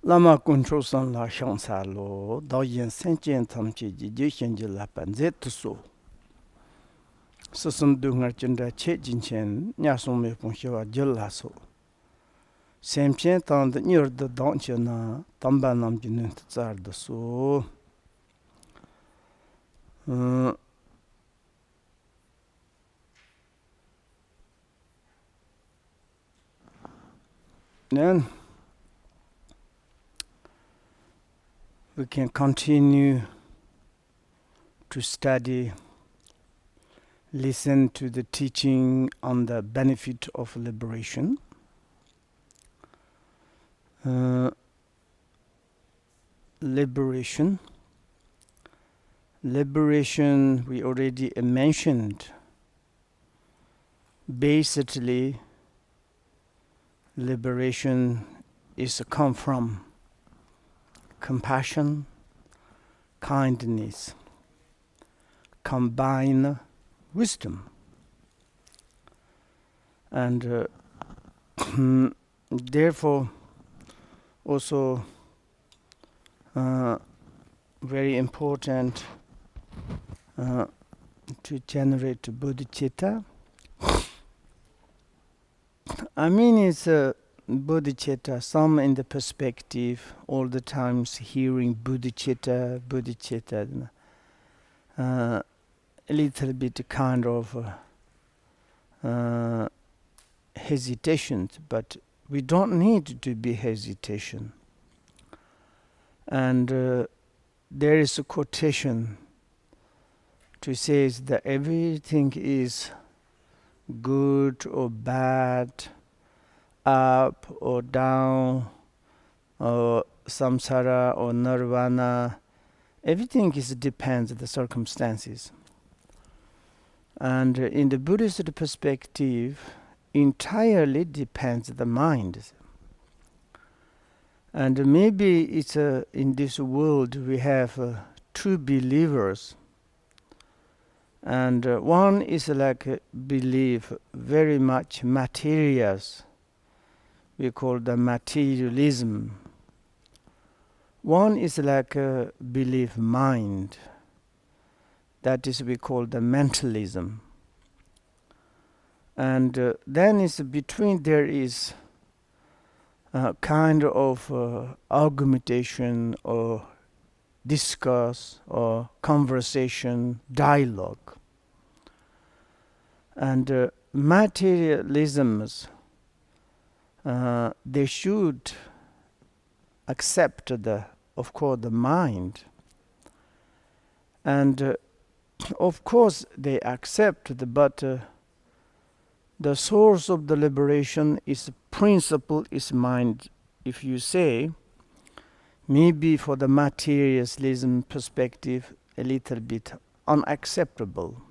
Lama control san la shang sa lo, dao yin sen jen tam chi ji ji shen ji la pan zet tu so. Sasum du ngar chinda che jin chen, nya song me pong shiwa jil la so. Sem chen tang de nyur de dang che na, tamba nam ji nun tsar de so. Then we can continue to study, listen to the teaching on the benefit of liberation. Liberation, we already mentioned. Basically, liberation is come from compassion, kindness, combine wisdom. And therefore, also very important to generate bodhicitta. I mean, it's bodhicitta, some in the perspective, all the times hearing bodhicitta, a little bit kind of hesitation, but we don't need to be hesitation. And there is a quotation to say that everything is good or bad, up or down, or samsara or nirvana. Everything depends on the circumstances. And in the Buddhist perspective, entirely depends on the mind. And maybe it's in this world we have two believers. And one is like believe very much materials. We call the materialism. One is like believe mind. That is we call the mentalism. And then is between there is kind of argumentation or discourse or conversation, dialogue. And materialisms, they should accept of course, the mind. And of course, they accept but the source of the liberation is principle, is mind. If you say, maybe for the materialism perspective, a little bit unacceptable,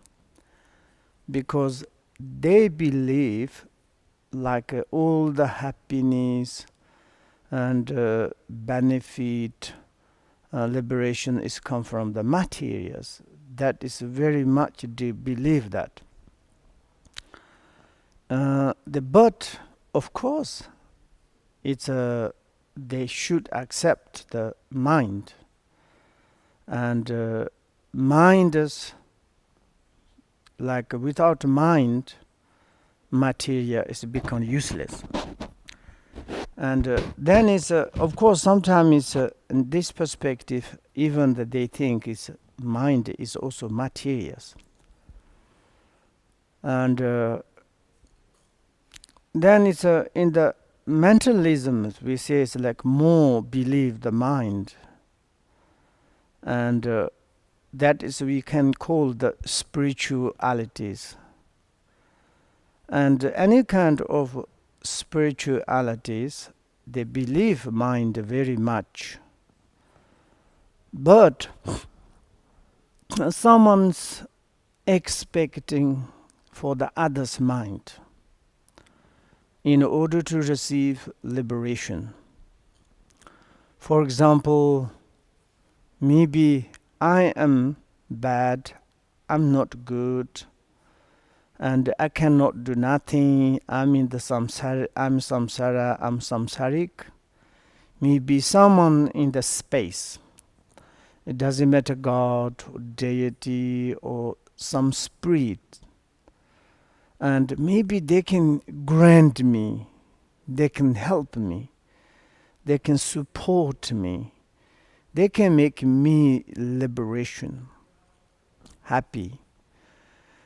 because they believe like all the happiness and benefit, liberation is come from the materials. That is very much they believe that. But of course, it's they should accept the mind, and mind is like without mind, material is become useless. And then it's of course sometimes it's in this perspective even that they think is mind is also materials. And then it's in the mentalism we say it's like more believe the mind, and that is we can call the spiritualities. And any kind of spiritualities, they believe mind very much. But someone's expecting for the other's mind in order to receive liberation. For example, maybe I am bad, I'm not good, and I cannot do nothing. I'm in the samsara. I'm samsara. I'm samsarik. Maybe someone in the space. It doesn't matter God or deity or some spirit. And maybe they can grant me, they can help me, they can support me, they can make me liberation, happy.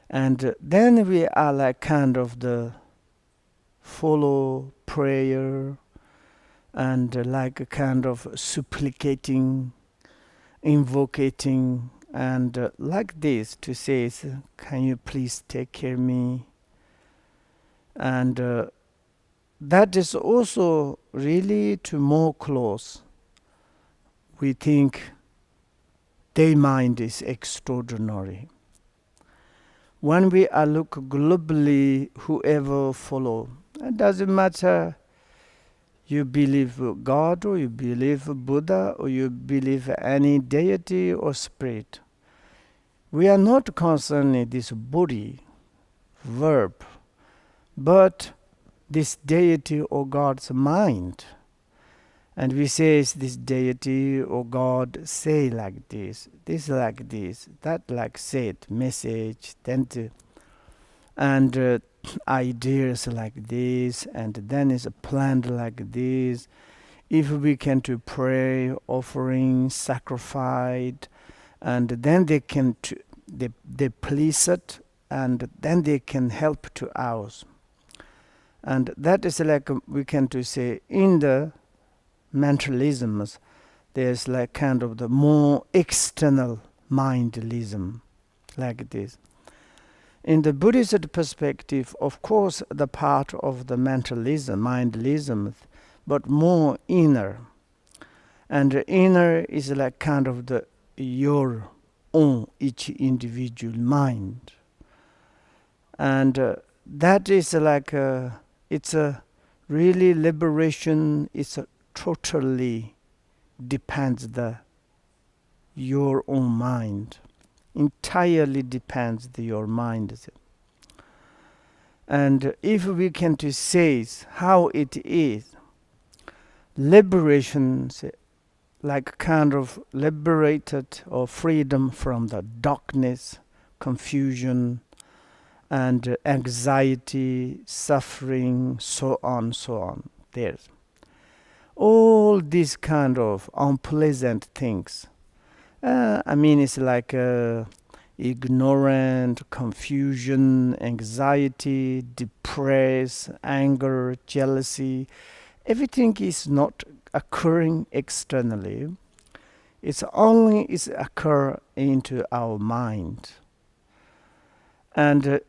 And then we are like kind of the follow prayer and like a kind of supplicating, invocating, and like this to say, can you please take care of me? And that is also really to more close. We think their mind is extraordinary. When we look globally, whoever follow, it doesn't matter you believe God or you believe Buddha or you believe any deity or spirit. We are not concerned in this body, verb, but this deity or God's mind. And we say this deity or God say like this like this, that like said, message, and ideas like this, and then is planned like this. If we can to pray, offering, sacrifice, and then they can they please it, and then they can help to ours. And that is like we can to say in the mentalisms, there's like kind of the more external mindalism like this. In the Buddhist perspective, of course, the part of the mentalism, mindalism, but more inner. And inner is like kind of the your own, each individual mind. And that is like, it's a really liberation, it's a totally depends your own mind, entirely depends your mind. And if we can to say how it is, liberation, like kind of liberated or freedom from the darkness, confusion, and anxiety, suffering, so on, so on. There's all these kind of unpleasant things. It's like ignorant, confusion, anxiety, depress, anger, jealousy. Everything is not occurring externally. It's only is occur into our mind. And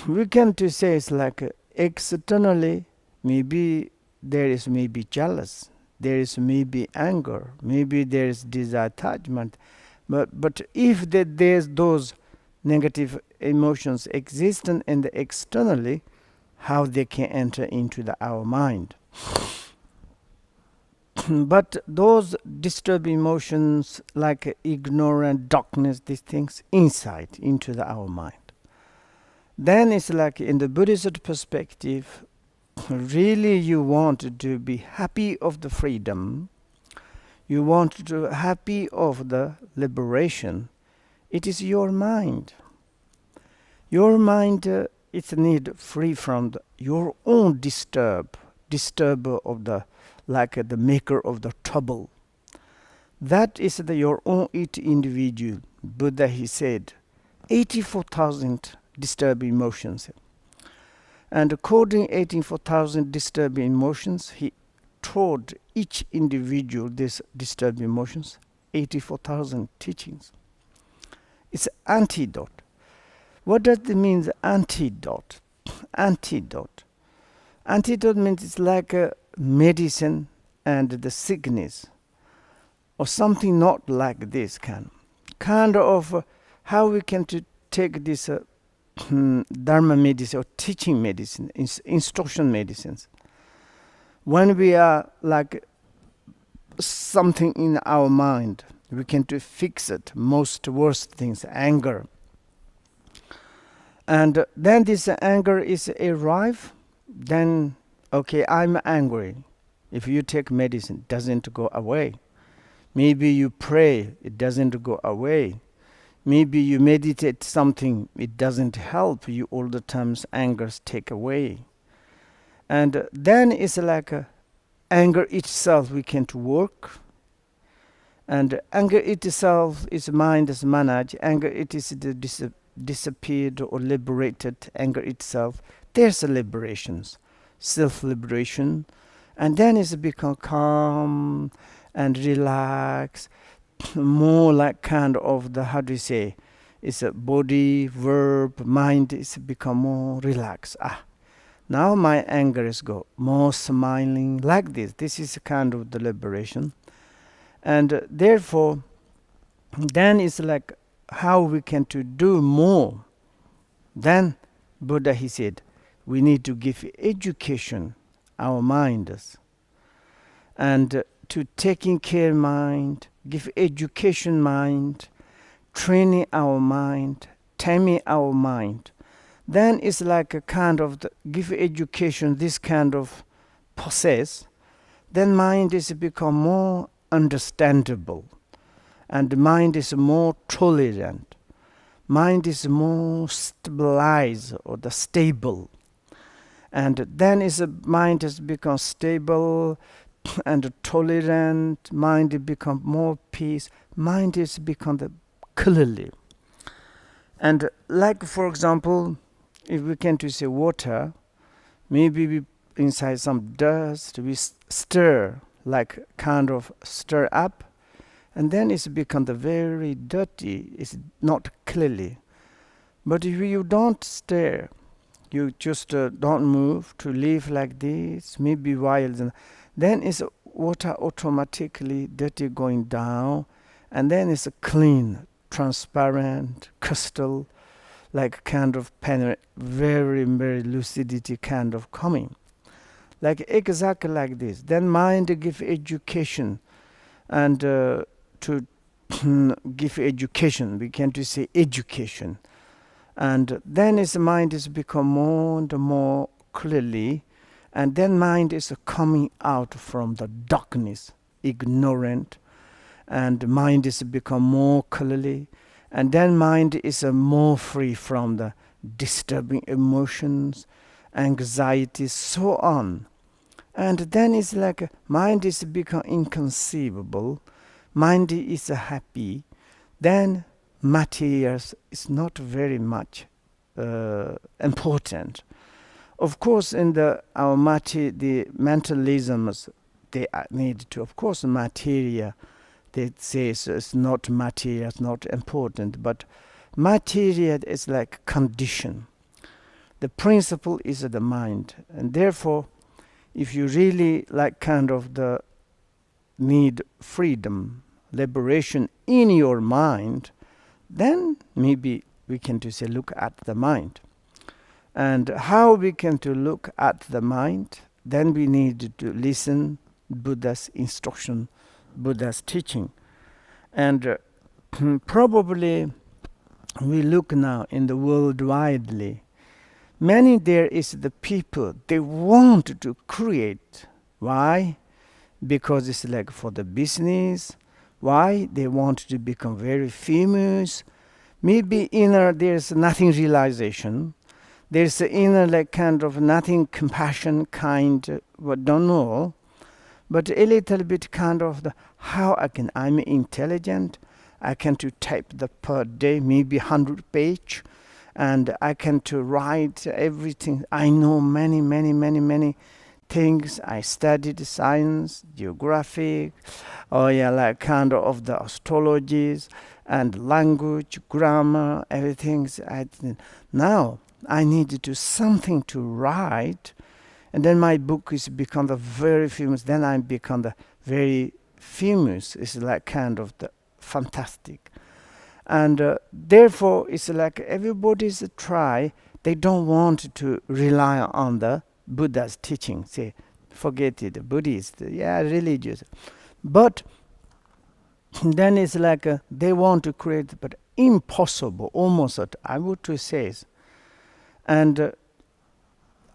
we can to say it's like externally, maybe there is maybe jealous, there is maybe anger, maybe there is disattachment, but if there's those negative emotions existent in the externally, how they can enter into our mind. But those disturbed emotions like ignorance, darkness, these things inside into our mind. Then it's like in the Buddhist perspective, really you want to be happy of the freedom, you want to be happy of the liberation, it is your mind. Your mind it's need free from your own disturber of the like the maker of the trouble. That is your own individual. Buddha, he said, 84,000 disturbing emotions. And according 84,000 disturbing emotions, he told each individual these disturbing emotions, 84,000 teachings. It's antidote. What does it mean, antidote? Antidote. Antidote means it's like a medicine and the sickness, or something not like this kind of how we can take this dharma medicine or teaching medicine, instruction medicines. When we are like something in our mind, we can fix it. Most worst things, anger. And then this anger is arrive, then okay, I'm angry. If you take medicine, it doesn't go away. Maybe you pray, it doesn't go away. Maybe you meditate something, it doesn't help you all the times, angers take away. And then it's like anger itself we can't work. And anger itself is mind is managed. Anger it is the disappeared or liberated anger itself. There's a liberations, self-liberation. And then it's become calm and relaxed, more like kind of the, how do you say, it's a body, verb, mind is become more relaxed. Now my anger is go more smiling like this. This is kind of the liberation. And therefore, then it's like how we can to do more. Then Buddha, he said, we need to give education our minds. And to taking care mind, give education mind, training our mind, taming our mind. Then it's like a kind of give education, this kind of process. Then mind is become more understandable, and the mind is more tolerant. Mind is more stabilized or the stable, and then is a mind has become stable and tolerant. Mind become more peace. Mind is become the clearly. And like for example, if we can to say water, maybe we inside some dust, we stir, like kind of stir up, and then it's become the very dirty, it's not clearly. But if you don't stir, you just don't move to live like this, maybe while, then it's water automatically dirty going down, and then it's a clean, transparent, crystal, like kind of very, very lucidity kind of coming. Like exactly like this. Then mind give education, and to give education, we can to say education. And then his mind is become more and more clearly, and then mind is coming out from the darkness, ignorant, and mind is become more clearly, and then mind is more free from the disturbing emotions, anxiety, so on. And then it's like mind is become inconceivable, mind is happy, then materials is not very much important. Of course, in the mentalisms, they need to, of course, material. They say it's not material, it's not important, but material is like condition. The principle is the mind, and therefore, if you really like kind of the need freedom, liberation in your mind, then maybe we can to say look at the mind. And how we can to look at the mind, then we need to listen Buddha's instruction, Buddha's teaching. And probably we look now in the world widely, many there is the people, they want to create. Why? Because it's like for the business. Why? They want to become very famous. Maybe inner there's nothing realization. There's inner like kind of nothing compassion kind, but don't know. But a little bit kind of the how I'm intelligent. I can to type the per day maybe 100 page, and I can to write everything. I know many things. I studied science, geographic, like kind of the astrologies and language, grammar, everything. Now I need to do something to write, and then my book is become the very famous. Then I become the very famous. It's like kind of the fantastic, and therefore it's like everybody's try. They don't want to rely on the Buddha's teaching. Say, forget it, Buddhist, religious. But then it's like they want to create, but impossible, almost, I would say, And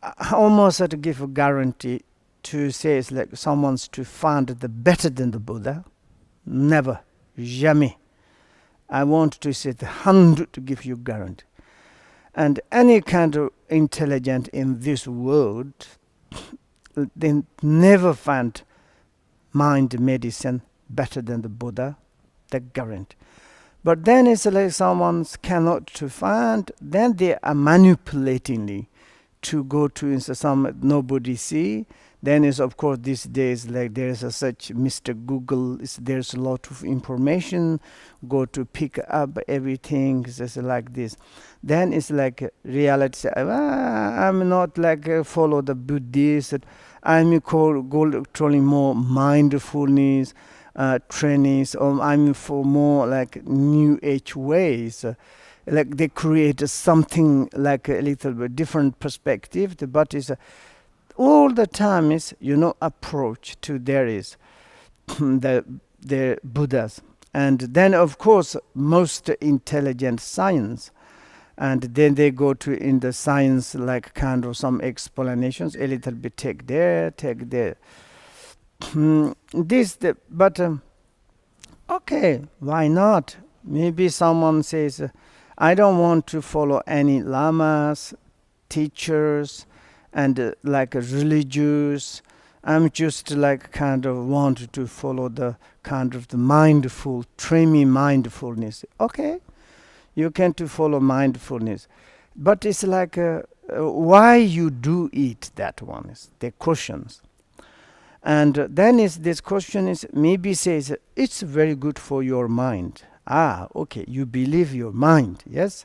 I almost had to give a guarantee to say it's like someone's to find the better than the Buddha. Never. Jamais. I want to say the 100 to give you guarantee. And any kind of intelligent in this world, they never find mind medicine better than the Buddha. The guarantee. But then it's like someone cannot to find, then they are manipulatingly to go to some nobody see. Then is of course these days like there's a such Mr. Google, there's a lot of information, go to pick up everything, just like this. Then it's like reality, I'm not like follow the Buddhist, I'm controlling more mindfulness, trainings, or I'm for more like new age ways. Like they create something like a little bit different perspective, but it's all the time is approach to there is the Buddhas, and then of course most intelligent science, and then they go to in the science like kind of some explanations a little bit take there. But okay, why not? Maybe someone says, I don't want to follow any lamas, teachers, and like religious. I'm just like kind of want to follow the kind of the mindful, training mindfulness. Okay, you can to follow mindfulness, but it's like why you do it. That one is the questions. And then is this question is maybe says it's very good for your mind. Okay, you believe your mind, yes.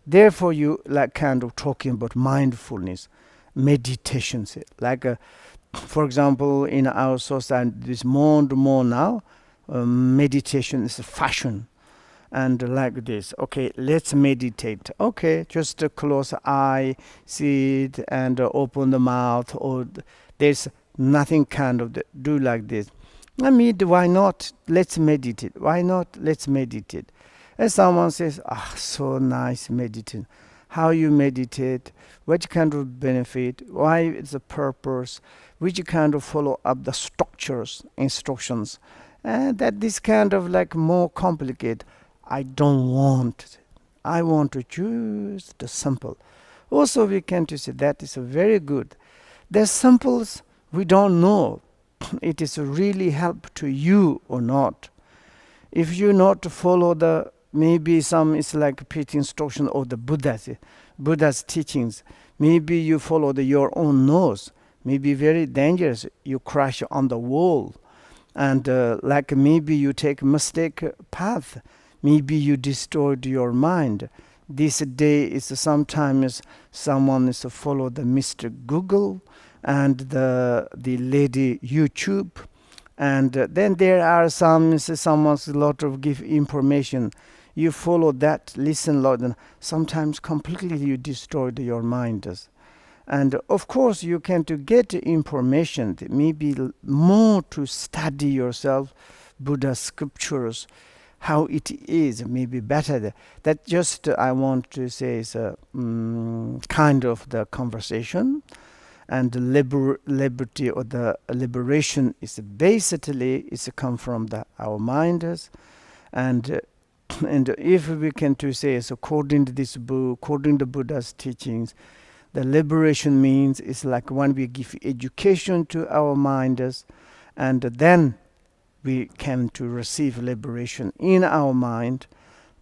Therefore, you like kind of talking about mindfulness, meditations. Like, for example, in our society, this more and more now, meditation is a fashion. And like this, okay, let's meditate. Okay, just close the eye, sit and open the mouth, or there's nothing kind of do like this. I mean, why not? Let's meditate. Why not? Let's meditate. And someone says, so nice meditation. How you meditate? What kind of benefit? Why is the purpose? Which kind of follow up the structures, instructions? And that this kind of like more complicated. I don't want it. I want to choose the simple. Also, we can to say that is very good. The simples we don't know it is really help to you or not. If you not follow the maybe some is like pit instruction of the Buddha's teachings, maybe you follow your own nose, maybe very dangerous. You crash on the wall, and like maybe you take mistake path, maybe you destroyed your mind. This day is sometimes someone is follow the Mr. Google and the lady YouTube, and then there are someone's a lot of give information. You follow that, listen a lot, and sometimes completely you destroyed your mind. And of course you can to get information, maybe more to study yourself, Buddha scriptures, how it is, maybe better. That just I want to say is a kind of the conversation. And the liberty or the liberation is basically is come from our minds, and if we can to say is according to this book, according to Buddha's teachings, the liberation means is like when we give education to our minds, and then we can to receive liberation in our mind.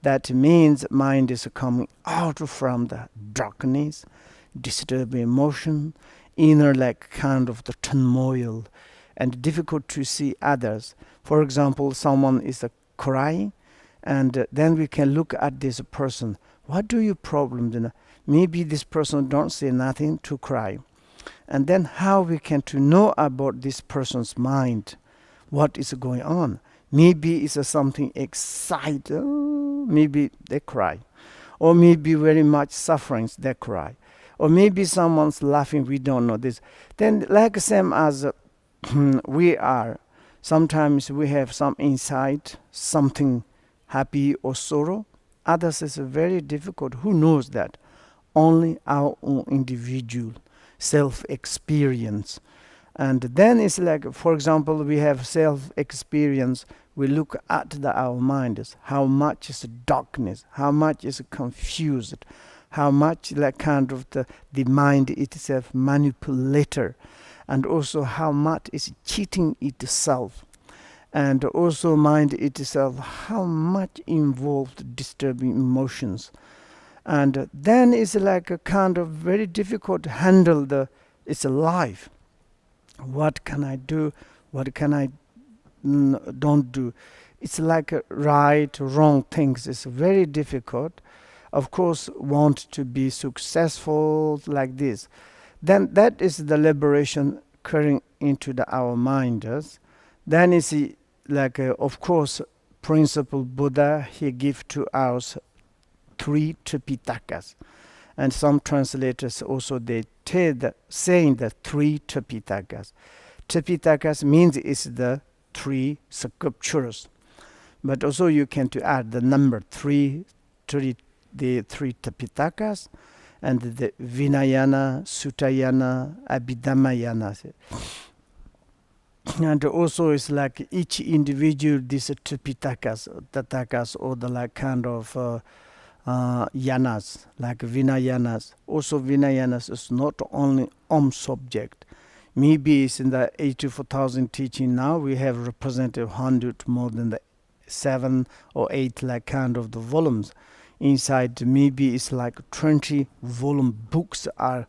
That means mind is coming out from the darkness, disturbing emotion, inner like kind of the turmoil, and difficult to see others. For example, someone is crying, and then we can look at this person. What do you problem? Maybe this person don't say nothing to cry, and then how we can to know about this person's mind, what is going on? Maybe it's something exciting. Maybe they cry, or maybe very much sufferings they cry. Or maybe someone's laughing, we don't know this. Then like same as we are, sometimes we have some insight, something happy or sorrow. Others is very difficult. Who knows that? only our own individual self-experience. And then it's like, for example, we have self-experience. We look at our minds, how much is darkness, how much is confused, how much like kind of the mind itself manipulator, and also how much is cheating itself, and also mind itself how much involved disturbing emotions. And then it's like a kind of very difficult to handle it's a life. What can I do? What can I don't do? It's like a right, wrong things. It's very difficult. Of course, want to be successful like this. Then that is the liberation occurring into our minds. Then is like, of course, principle Buddha, he give to us 3 Tripitakas. And some translators also they saying the 3 Tripitakas. Tripitakas means it's the 3 scriptures, but also you can to add the number 3, the 3 Tripitakas, and the Vinayana, Sutayana, Abhidhammayana. And also it's like each individual these Tripitakas, Tatakas, or the like kind of yanas, like Vinayanas. Also Vinayanas is not only subject. Maybe it's in the 84,000 teaching now, we have represented 100 more than the 7 or 8 like kind of the volumes. Inside maybe it's like 20 volume books are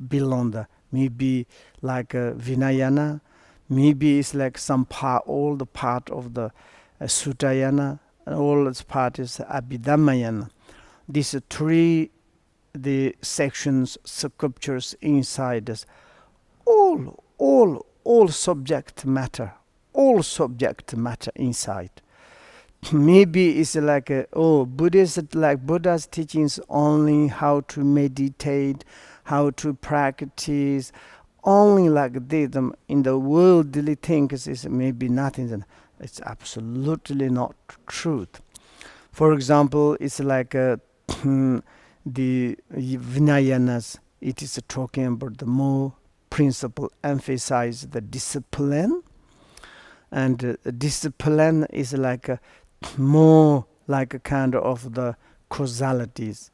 belong the, maybe like Vinayana, maybe it's like some part, all the part of the Sutayana, and all its part is Abhidhammayana. These 3 the sections, scriptures inside us, all subject matter, all subject matter inside. Maybe it's like Buddha's teachings only how to meditate, how to practice, only like this. In the worldly things is maybe nothing. It's absolutely not truth. For example, it's like the Vinayanas. It is talking about the more principle, emphasize the discipline, and discipline is like more like a kind of the causalities,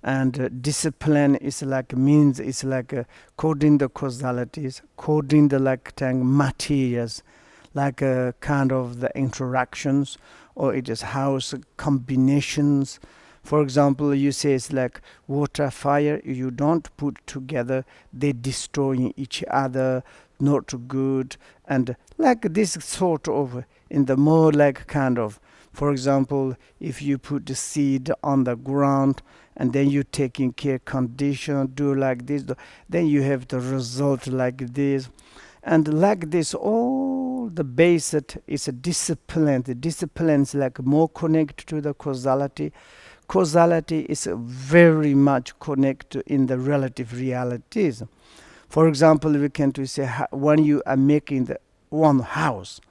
and discipline is like means it's like coding the causalities, coding the like materials, like a kind of the interactions, or it is house combinations. For example, you say it's like water, fire, you don't put together, they destroying each other, not good, and like this sort of in the more like kind of, for example, if you put the seed on the ground and then you taking care condition, do like this, then you have the result like this. And like this, all the base is a discipline. The discipline is like more connected to the causality. Causality is very much connected in the relative realities. For example, we can to say when you are making the one house,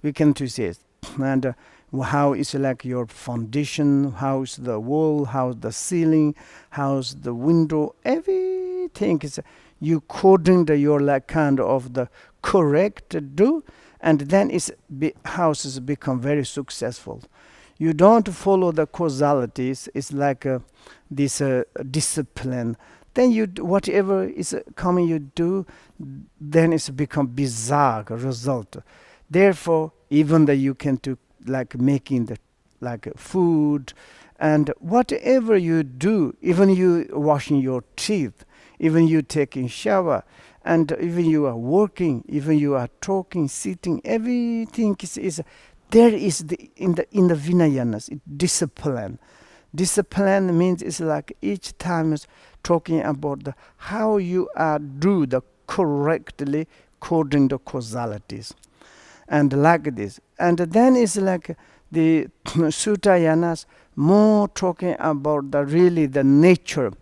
we can to say, and how is like your foundation, how's the wall, how's the ceiling, how's the window, everything is you coding your like kind of the correct do, and then houses become very successful. You don't follow the causalities. It's like this discipline. Then you whatever is coming you do, then it's become bizarre result. Therefore, even that you can do like making the like food, and whatever you do, even you washing your teeth, even you taking shower, and even you are working, even you are talking, sitting, everything is there is in the Vinayanas, discipline. Discipline means it's like each time is talking about how you are do the correctly coding the causalities, and like this. And then it's like the Sutayanas more talking about the really the nature,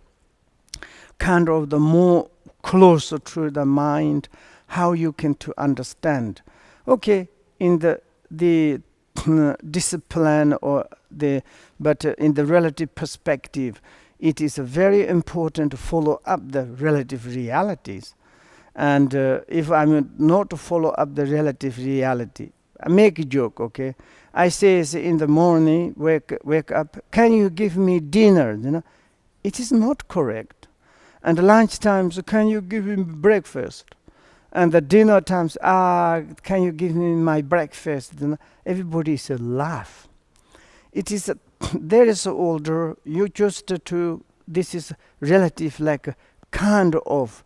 kind of the more closer to the mind, how you can to understand. Okay, in the discipline or but in the relative perspective, it is very important to follow up the relative realities. And if I'm not to follow up the relative reality, I make a joke, okay? I say in the morning, wake up, can you give me dinner? It is not correct. And lunch times, can you give me breakfast? And the dinner times, can you give me my breakfast? Everybody is a laugh. It is there is order. You just this is relative, like a kind of.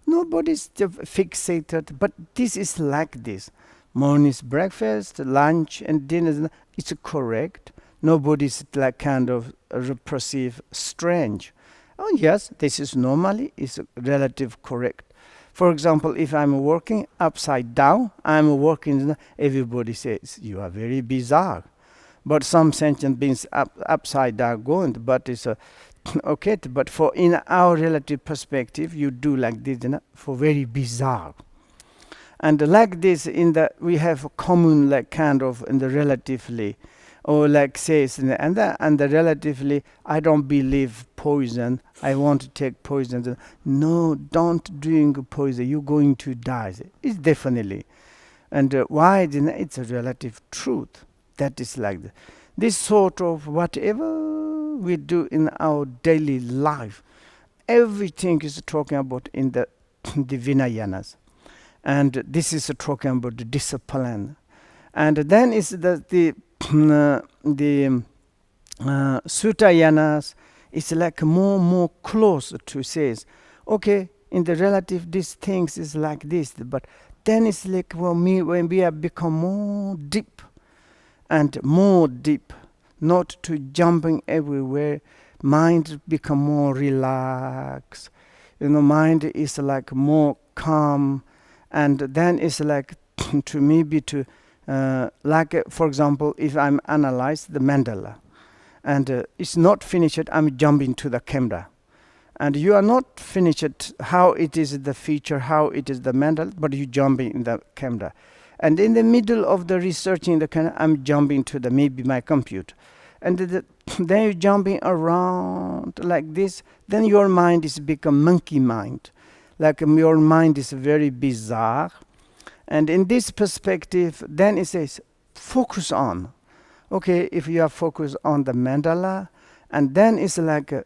Nobody's fixated, but this is like this. Morning's breakfast, lunch, and dinner. It's correct. Nobody's like kind of perceive strange. Oh yes, this is normally is relative correct. For example, if I'm working upside down, I'm working. Everybody says you are very bizarre. But some sentient beings upside down going, but it's okay. But for in our relative perspective, you do like this, for very bizarre. And like this, we have a common like kind of in the relatively, or like says and the relatively. I don't believe poison. I want to take poison. No, don't drink poison. You're going to die. It's definitely, and why? It's a relative truth. That is like this sort of whatever we do in our daily life, everything is talking about in the Vinayanas, and this is talking about the discipline, and then is the Sutayanas is like more close to says, okay, in the relative these things is like this, but then it's like when we have become more deep and more deep, not to jumping everywhere, mind become more relaxed. Mind is like more calm, and then it's like to maybe to for example, if I'm analyze the mandala, and it's not finished, I'm jumping to the camera, and you are not finished how it is the feature, how it is the mandala, but you jumping in the camera. And in the middle of the researching the kind, I'm jumping to the maybe my computer, and then you're jumping around like this. Then your mind is become monkey mind, like your mind is very bizarre. And in this perspective, then it says focus on. Okay, if you are focused on the mandala, and then it's like a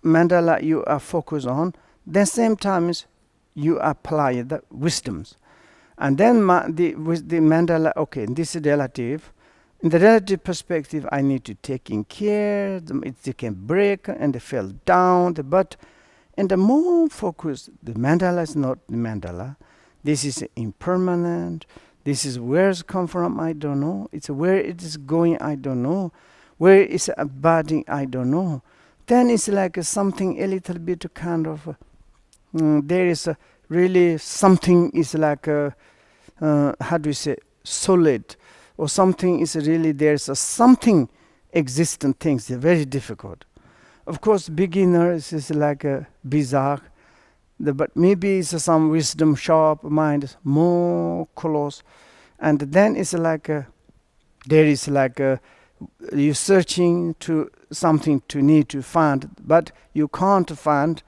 mandala you are focused on. Then same times you apply the wisdoms. And then with the mandala, okay, this is relative. In the relative perspective, I need to taking care. It can break and they fell down. But in the more focus, the mandala is not the mandala. This is impermanent. This is where it's come from, I don't know. It's where it is going, I don't know. Where it's abiding, I don't know. Then it's like something a little bit kind of, there is really something is like how do you say, solid, or something is really, there's something existent things. They're very difficult. Of course, beginners is like a bizarre, but maybe it's some wisdom sharp mind is more close, and then it's like there is like you're searching to something to need to find, but you can't find,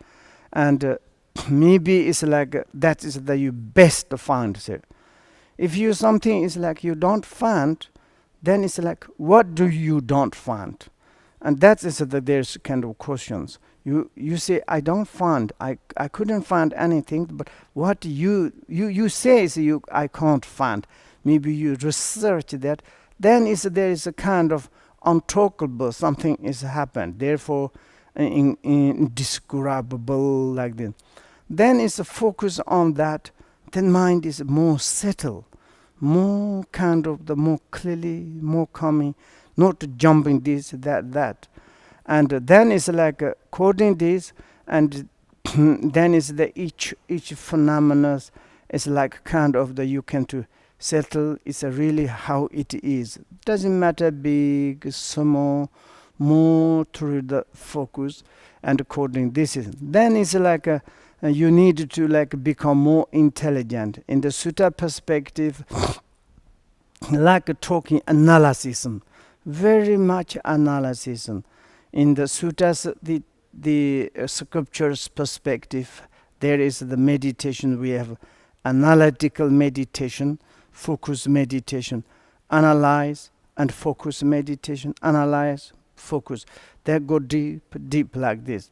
and maybe it's like that is the you best to find. So if you something is like you don't find, then it's like what do you don't find, and that is there's kind of questions. You say I don't find, I couldn't find anything, but what you say is I can't find. Maybe you research that, then there is a kind of untalkable something is happened. Therefore, indescribable like that. Then it's a focus on that. Then mind is more settled, more kind of the more clearly, more calming, not jumping this that. And then it's like coding this, and then is the each phenomena is like kind of the you can to settle. It's really how it is. Doesn't matter big, small, more through the focus and coding. This is then it's like you need to like become more intelligent in the sutta perspective, like talking analysis, very much analysis. In the suttas, the sculpture's perspective, there is the meditation. We have analytical meditation, focus meditation, analyze and focus meditation, analyze, focus. They go deep like this.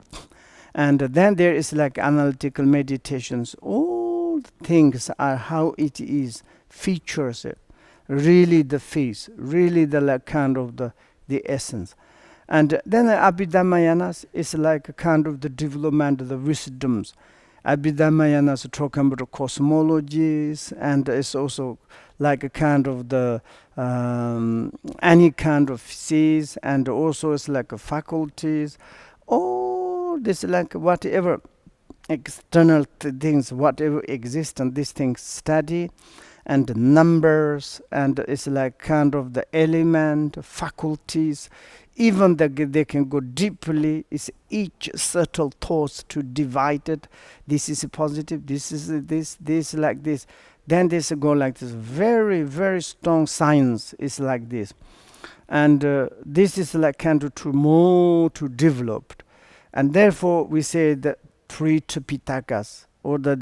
And then there is like analytical meditations. All things are how it is, features it, really the face, really the like kind of the essence. And then Abhidhammayanas is like a kind of the development of the wisdoms. Abhidhammayanas talking about the cosmologies, and it's also like a kind of the any kind of physics, and also it's like a faculties. All this like whatever external things, whatever exists, and these things study, and numbers, and it's like kind of the element, faculties, even they can go deeply. It's each subtle thoughts to divide it. This is a positive, this is this like this. Then this go like this. Very, very strong science is like this. And this is like kind of to more to developed. And therefore we say that three Tripitakas, or the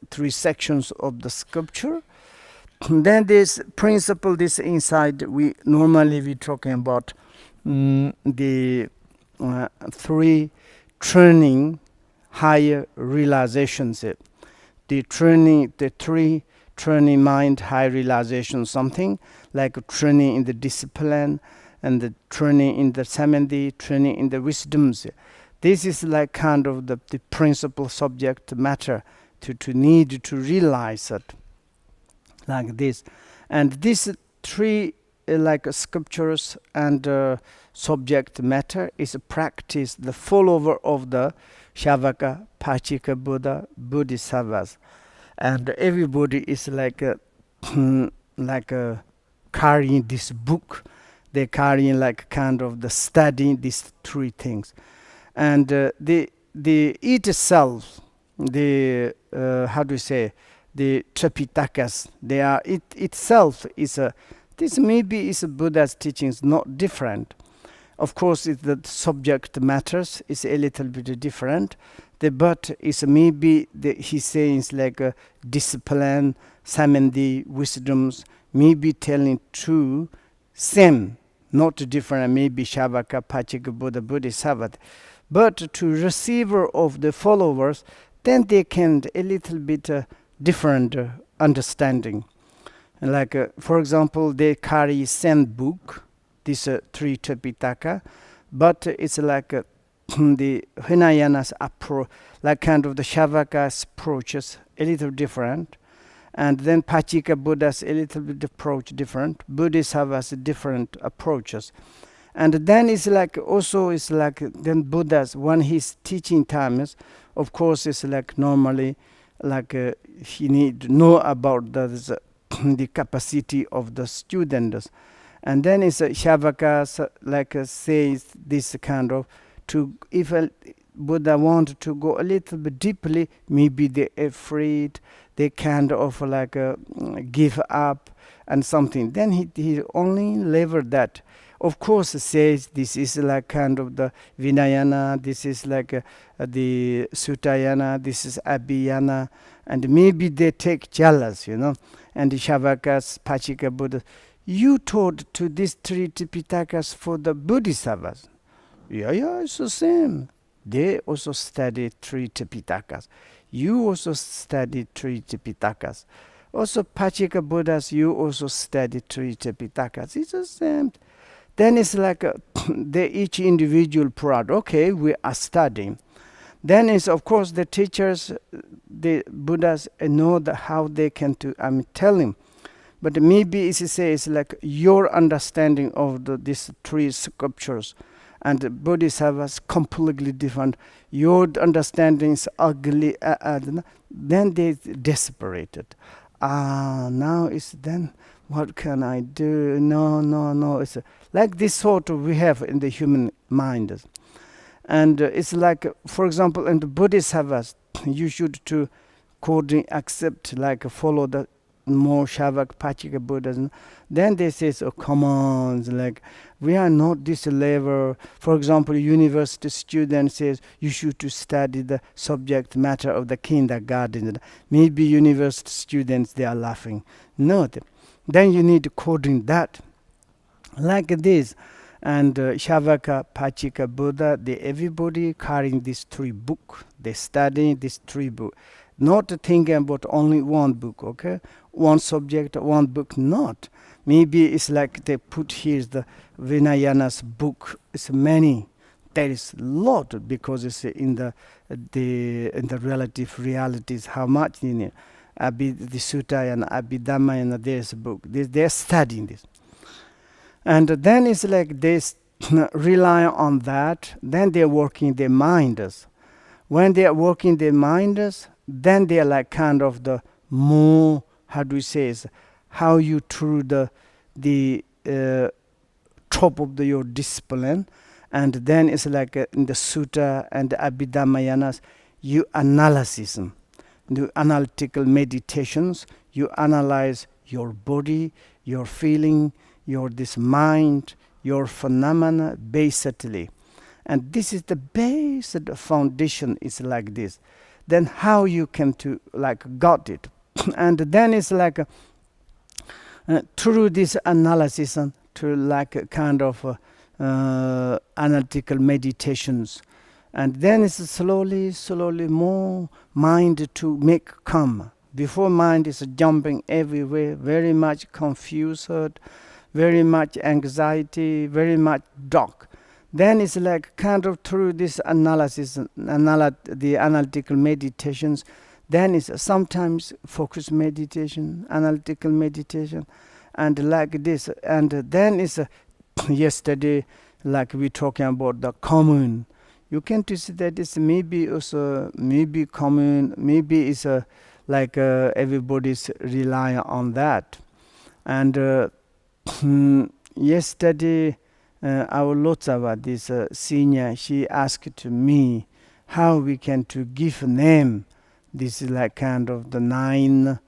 three sections of the sculpture. Then this principle, this inside, we talking about the three training higher realizations. The three training mind high realization, something like training in the discipline, and the training in the samadhi, training in the wisdoms. This is like kind of the principal subject matter to need to realize it like this. And these three like sculptures and subject matter is a practice, the follower of the Shavaka, Pachika Buddha, Bodhisattvas. And everybody is like carrying this book. They're carrying like kind of the studying these three things. And the it itself, the how do you say, the Tripitakas, they are it itself is a, this maybe is a Buddha's teachings, not different. Of course, the subject matters is a little bit different. But is maybe he's saying it's like a discipline, samadhi, wisdoms, maybe telling true, same, not different. Maybe Shavaka, Pachika Buddha, Bodhisattva. But to receiver of the followers, then they can a little bit different understanding. Like for example, they carry same book, this three Tripitaka, but it's like the Hinayana's approach, like kind of the Shavaka's approaches a little different, and then Pachika Buddha's a little bit approach different, Bodhisattva's different approaches. And then it's like also it's like then Buddha's when he's teaching times, of course it's like normally like he need to know about the capacity of the students. And then it's Shavaka like says this kind of, to if a Buddha want to go a little bit deeply, maybe they're afraid, they kind of like give up and something. Then he only lever that. Of course, says this is like kind of the Vinayana, this is like the Sutayana, this is Abhiyana, and maybe they take jealous, and the Shavakas, Pachika Buddha. You taught to these three Tripitakas for the Bodhisattvas. Yeah, it's the same. They also study three Tripitakas. You also study three Tripitakas. Also, Pachika Buddhas, you also study three Tripitakas. It's the same. Then it's like they each individual proud. Okay, we are studying. Then is of course the teachers, the Buddhas know how they can do. I'm telling, but maybe it's like your understanding of these three sculptures, and the Bodhisattvas completely different. Your understanding is ugly. Then they desperate. Now it's then. What can I do? No. It's like this sort of we have in the human mind. And it's like, for example, in the Bodhisattvas, you should to according, accept, like follow the more Shavak Pachika Buddhas, then they say, oh, come on, like, we are not this level. For example, university student says you should to study the subject matter of the kindergarten. Maybe university students, they are laughing. No, then you need to coding that like this. And Shavaka Pachika Buddha, everybody carrying these three books. They study these three books. Not thinking about only one book, okay? One subject, one book, not. Maybe it's like they put here the Vinayana's book. It's many. There is a lot because it's in the relative realities how much in it. The Sutta and Abhidhamma and there's a book. They're studying this. And then it's like they rely on that. Then they're working their minds. When they are working their minds, then they are like kind of the more, how do we say, is how you through the top of your discipline, and then it's like in the Sutta and the Abhidhammayanas, you analysis, the analytical meditations, you analyze your body, your feeling, your this mind, your phenomena basically. And this is the base, the foundation is like this. Then how you can to like got it. And then it's like through this analysis and to like a kind of analytical meditations. And then it's slowly more mind to make come. Before mind is jumping everywhere, very much confused, very much anxiety, very much dark. Then it's like kind of through this analysis, the analytical meditations, then it's sometimes focused meditation, analytical meditation, and like this. And then it's yesterday, like we talking about the commune. You can to see that it's maybe also, maybe commune, maybe it's like everybody's relying on that. And yesterday, our Lotsawa, this senior, she asked to me how we can to give a name. This is like kind of the 9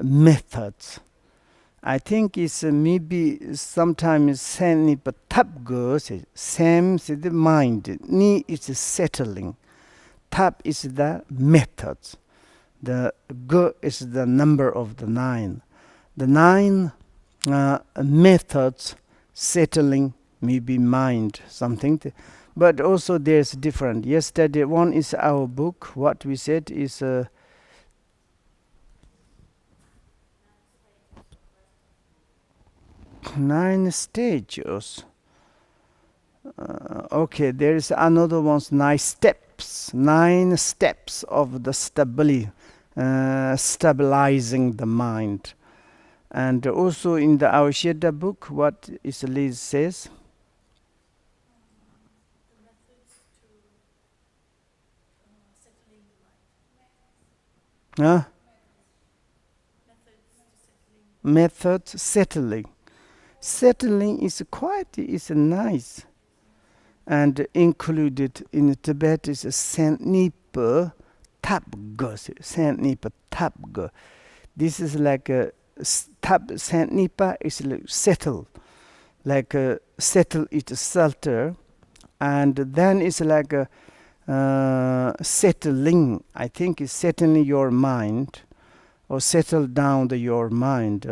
methods. I think it's maybe sometimes Senipa Tapgo, Sam is the mind, Ni is settling, Tap is the methods, the Go is the number of the 9. The 9 methods settling maybe mind something, but also there's different. Yesterday one is our book. What we said is 9 stages. Okay, there is another one's 9 steps. 9 steps of the stabilizing the mind. And also in the Ausheda book, what is Liz says? The methods to settling the mind. Methods settling. Settling is quite is nice, and included in Tibet is a Senipa Tapga. Senipa Tapga. This is like a Senipa is like settle, like settle it shelter, and then it's like a settling. I think it's settling your mind, or settle down your mind.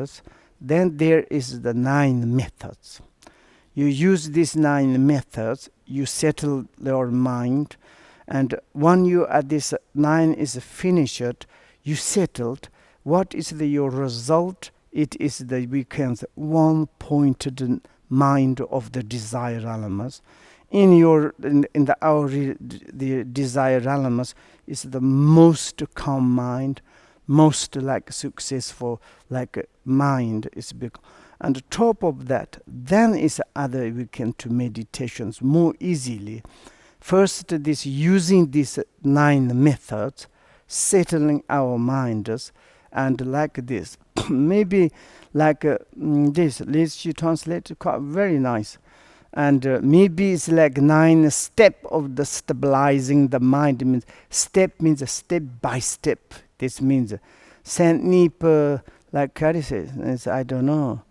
Then there is the 9 methods. You use these 9 methods, you settle your mind, and when you at this 9 is finished, you settled. What is your result? It is the weekend's one-pointed mind of the desire elements. In the desire elements is the most calm mind, most like successful like mind is big. And top of that, then is other weekend to meditations more easily. First, this using these 9 methods, settling our minds, and like this, maybe like this. Let's you translate quite very nice. And maybe it's like 9 step of the stabilizing the mind. Means step means a step by step. This means Saint Nip, like Kari says, it's, I don't know.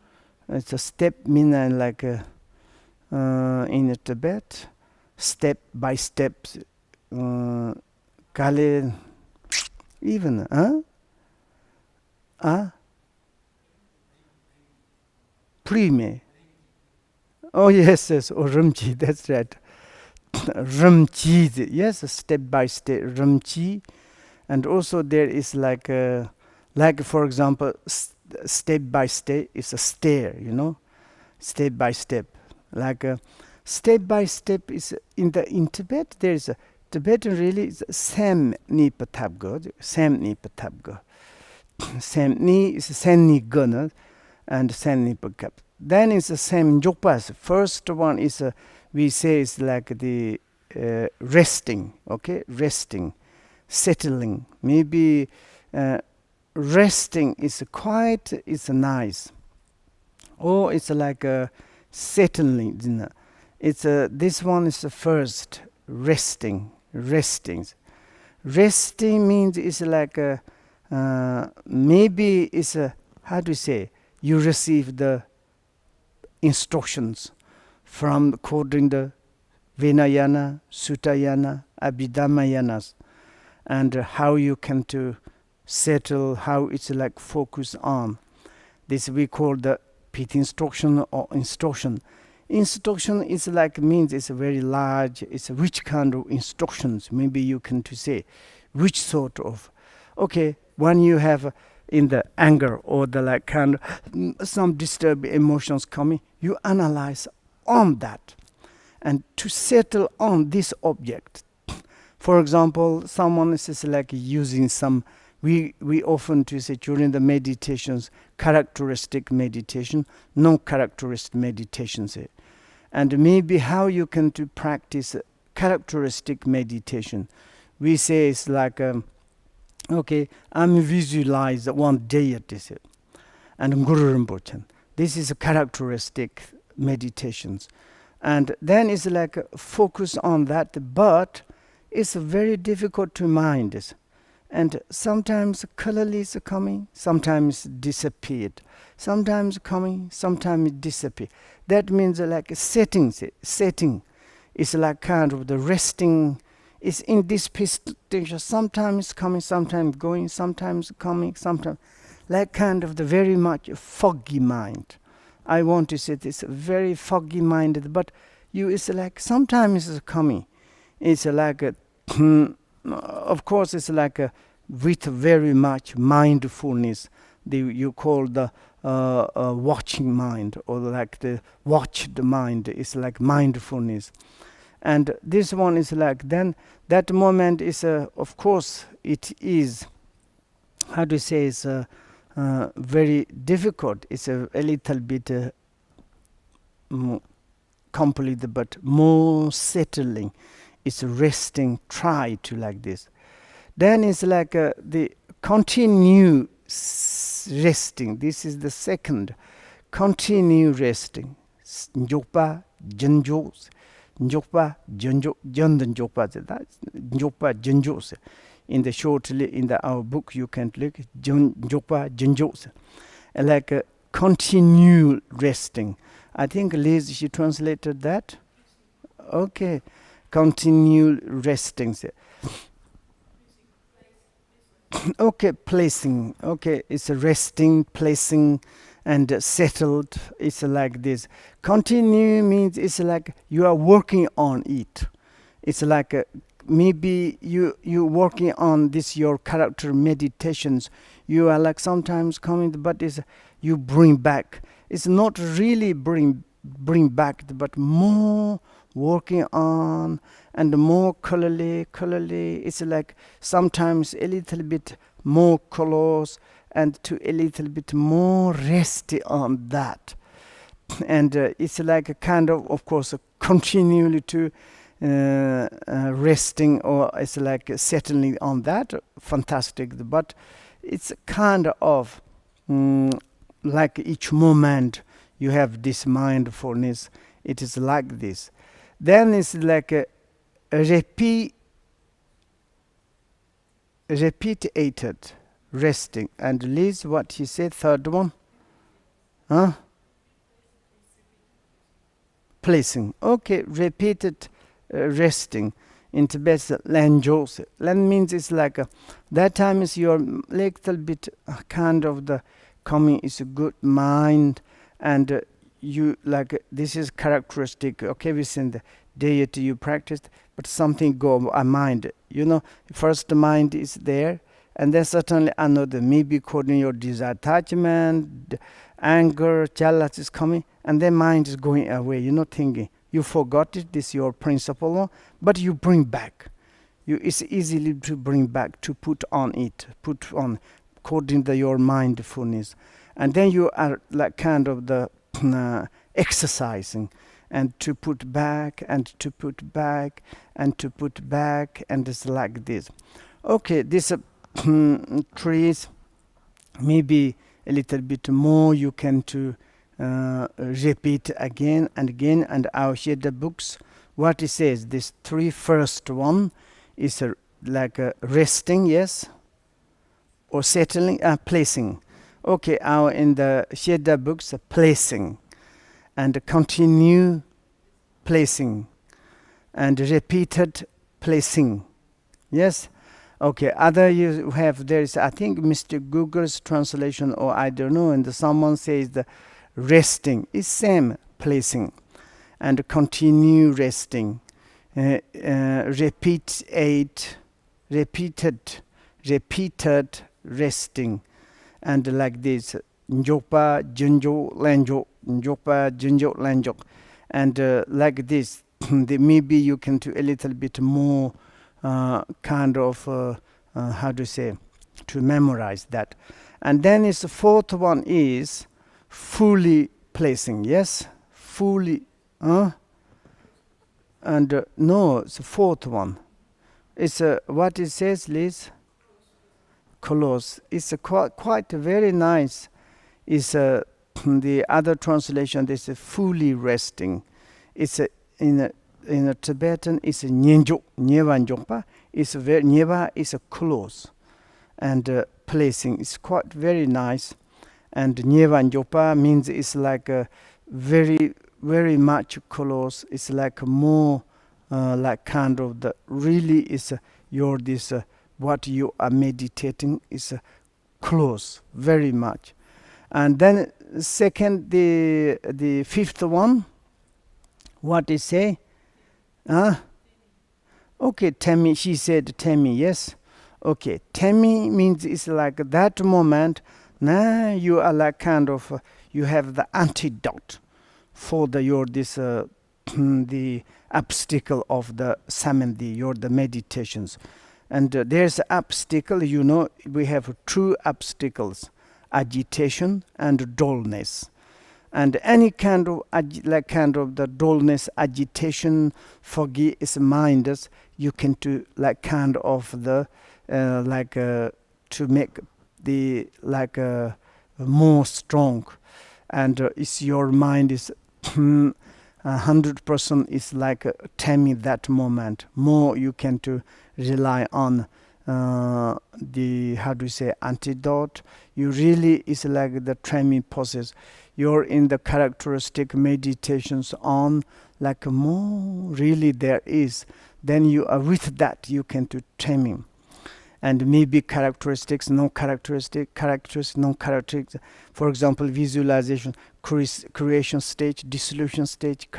It's a step mean like in Tibet, step by step. Kali even, Prime. Oh yes, yes. Oh Rumchi, that's right. Rumchi, yes, step by step Rumchi, and also there is like for example, step by step is a stair, step by step, like step by step is in Tibet. There is a Tibetan really is Sam Ni Patabgo, Sam Ni Patabgo, Sam Ni is Sam Ni Gunner, and Sam Ni Pakap. Then it's the same Jokpas. First one is we say is like the resting, okay, resting, settling. Maybe resting is quite is nice, or it's like settling. It's this one is the first resting. Resting means it's like maybe it's how do you say, you receive the instructions from according the Vinayana, Sutayana, Abhidhamayanas, and how you can to settle, how it's like focus on. This we call the pit instruction or instruction. Instruction is like means it's very large. It's which kind of instructions. Maybe you can to say which sort of. Okay, when you have in the anger or the like kind of some disturbing emotions coming, you analyze on that and to settle on this object. For example, someone is like using some, we often to say during the meditations, characteristic meditation, no characteristic meditations. And maybe how you can to practice characteristic meditation. We say it's like, okay, I'm visualize one deity, and Guru Rinpoche. This is a characteristic meditations. And then it's like focus on that, but it's very difficult to mind this. And sometimes colorly is coming, sometimes disappeared, sometimes coming, sometimes disappear. That means like setting is like kind of the resting. Is in this position, sometimes coming, sometimes going, sometimes coming, sometimes like kind of the very much foggy mind. I want to say this very foggy minded, but you is like sometimes it's coming. It's like a of course it's like a, with very much mindfulness. You call the watching mind, or like the watched mind is like mindfulness. And this one is like, then that moment is of course it is, how to say, is very difficult. It's a little bit complete, but more settling. It's resting, try to like this. Then it's like the continue resting. This is the second. Continue resting. Njokpa, Jenjos. Njokpa, Jenjo, Jondan Njokpa. Njokpa, Jenjos. In the short, in our book, you can look Njokpa, Jenjos. Like continue resting. I think Liz, she translated that. Okay. Continue resting. Okay, placing. Okay, it's a resting, placing, and settled. It's like this. Continue means it's like you are working on it. It's like maybe you working on this your character meditations. You are like sometimes coming, but it's you bring back. It's not really bring back, but more working on and more colorly. It's like sometimes a little bit more colors and to a little bit more rest on that. And it's like a kind of course, continually to resting, or it's like settling on that. Fantastic, but it's kind of like each moment you have this mindfulness. It is like this. Then it's like a repeated resting. And Liz, what he said, third one? Huh? Placing. Okay, repeated resting. In Tibet, Lanjose. Lan means it's like that time is your little bit kind of the coming is a good mind, and you like this is characteristic. Okay, within the deity you practiced, but something go a mind. You know, first the mind is there, and then certainly another, maybe according your desire, attachment, anger, jealous is coming, and then mind is going away. You're not thinking. You forgot it. This is your principle, but you bring back. It's easily to bring back, to put on it, put on, according to your mindfulness, and then you are like kind of the exercising, and to put back, and to put back, and to put back, and it's like this. Okay, this trees, maybe a little bit more you can to repeat again and again, and I'll share the books. What it says, this three first one is like resting, yes, or settling, placing. Okay, our in the Sheda books, placing, and continue placing, and repeated placing. Yes. Okay. Other you have, there is, I think Mr. Google's translation, or I don't know, and someone says the resting is same placing, and continue resting. Repeat eight, repeated resting, and like this, njokpa junjo lanjo, njokpa junjo lanjo, and like this. Maybe you can do a little bit more kind of how to say, to memorize that. And then is the fourth one is fully placing. Yes, fully. And no, it's the fourth one. It's what it says, Liz. Close. It's quite very nice. Is the other translation? This is fully resting. It's in a Tibetan. It's a nyenjo, nyewa njokpa. It's very nyewa is a close, and placing is quite very nice. And nyewa njokpa means it's like a very much close. It's like more like kind of the really is your this what you are meditating is close very much. And then second, the fifth one, what they say? Okay, Temi. She said Temi. Yes. Okay, Temi means it's like that moment. Now you are like kind of you have the antidote for the your this the obstacle of the samadhi, your the meditations. And there's an obstacle, you know, we have two obstacles, agitation and dullness. And any kind of like kind of the dullness, agitation, foggy is mind, you can do like kind of the to make the like more strong, and it's your mind is 100% is like taming that moment. More you can to rely on the how do you say antidote. You really is like the training process. You're in the characteristic meditations on like more really there is. Then you are with that you can do taming. And maybe characteristics, no characteristics, no characteristics. For example, visualization, creation stage, dissolution stage.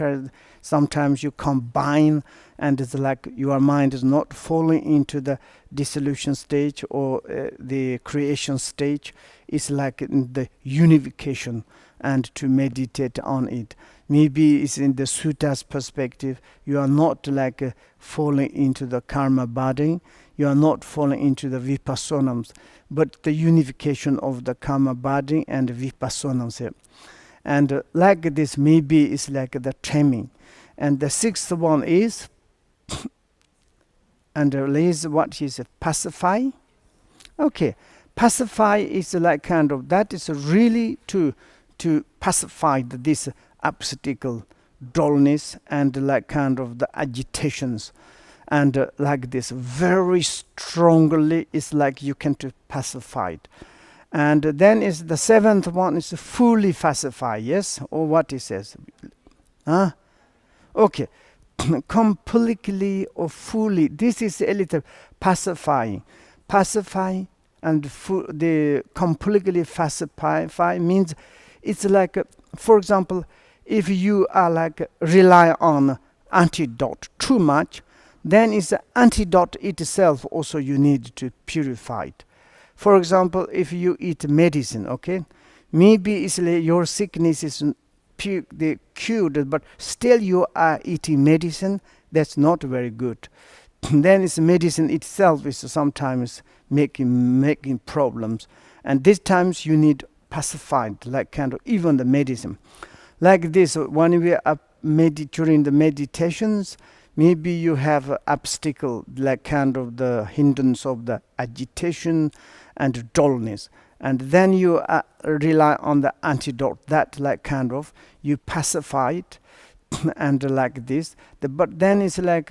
Sometimes you combine, and it's like your mind is not falling into the dissolution stage or the creation stage. It's like in the unification, and to meditate on it. Maybe it's in the suttas perspective. You are not like falling into the karma body. You are not falling into the vipassanams, but the unification of the karma body and vipassanams. And like this, maybe it's like the training. And the sixth one is, and is what is pacify. Okay, pacify is like kind of that is really to pacify this obstacle, dullness, and like kind of the agitations. and like this, very strongly. It's like you can to pacify it. And then is the seventh one is fully pacify. Yes, or what he says? Huh? Okay. Completely or fully. This is a little pacifying. Pacify and the completely pacify means it's like, for example, if you are like rely on antidote too much, then it's the antidote itself also you need to purify it. For example, if you eat medicine, okay, maybe it's like your sickness is they cured, but still you are eating medicine. That's not very good. Then it's medicine itself is sometimes making problems, and these times you need pacified, like kind of even the medicine, like this. When we are during the meditations, maybe you have an obstacle, like kind of the hindrance of the agitation and dullness, and then you rely on the antidote, that like kind of you pacify it and like this. But then it's like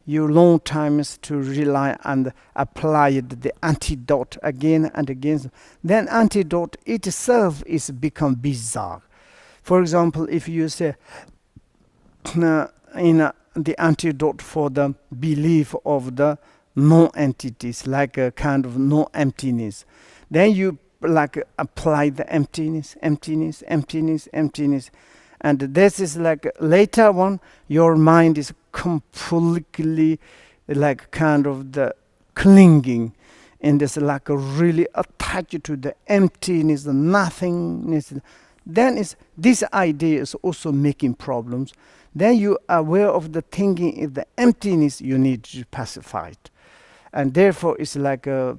you long times to rely and apply the antidote again and again. Then antidote itself is become bizarre. For example, if you say the antidote for the belief of the non-entities, like a kind of no-emptiness, then you like apply the emptiness, and this is like later on your mind is completely like kind of the clinging, and it's like really attached to the emptiness, the nothingness. Then is this idea is also making problems. Then you are aware of the thinking, if the emptiness you need to pacify it, and therefore it's like a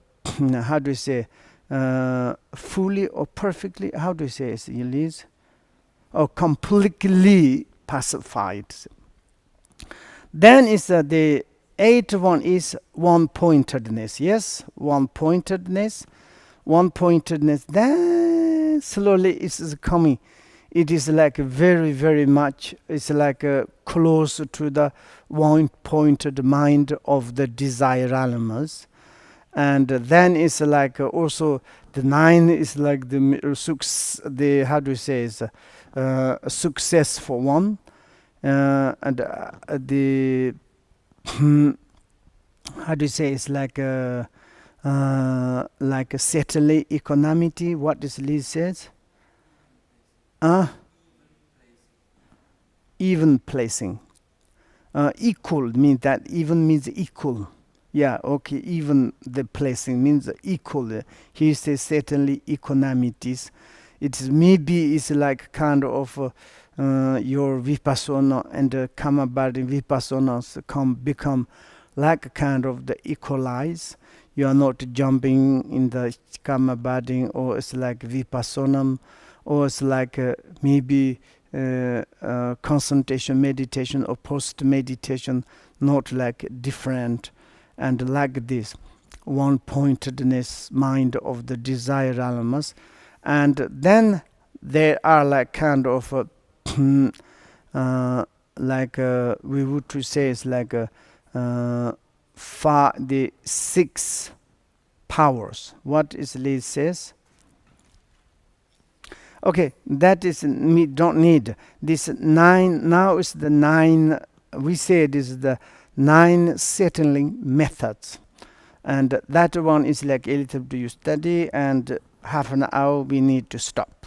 how do you say, fully or perfectly, how do you say it, Elise? Or completely pacified. Then is the eighth one is one-pointedness. Yes, one-pointedness. Then slowly it's coming. It is like very, very much, it's like close to the one-pointed mind of the desire animals. And then it's like also the nine is like the how do you say, is a successful one, and the how do you say, it's like a settling economity. What does Liz says? Even placing. Equal means that, even means equal. Yeah, okay, even the placing means equal. He says certainly economities. It's maybe it's like kind of your vipassana and kamabadi vipassanas become like a kind of the equalize. You are not jumping in the kamabadi, or it's like vipassanam, or it's like maybe concentration meditation or post meditation, not like different. And like this one-pointedness mind of the desire elements. And then there are like kind of like we would to say it's like the 6 powers. What is Lee says? Okay, that is me don't need this 9. Now is the 9. We say it is the 9 settling methods, and that one is like a little do you study, and half an hour we need to stop.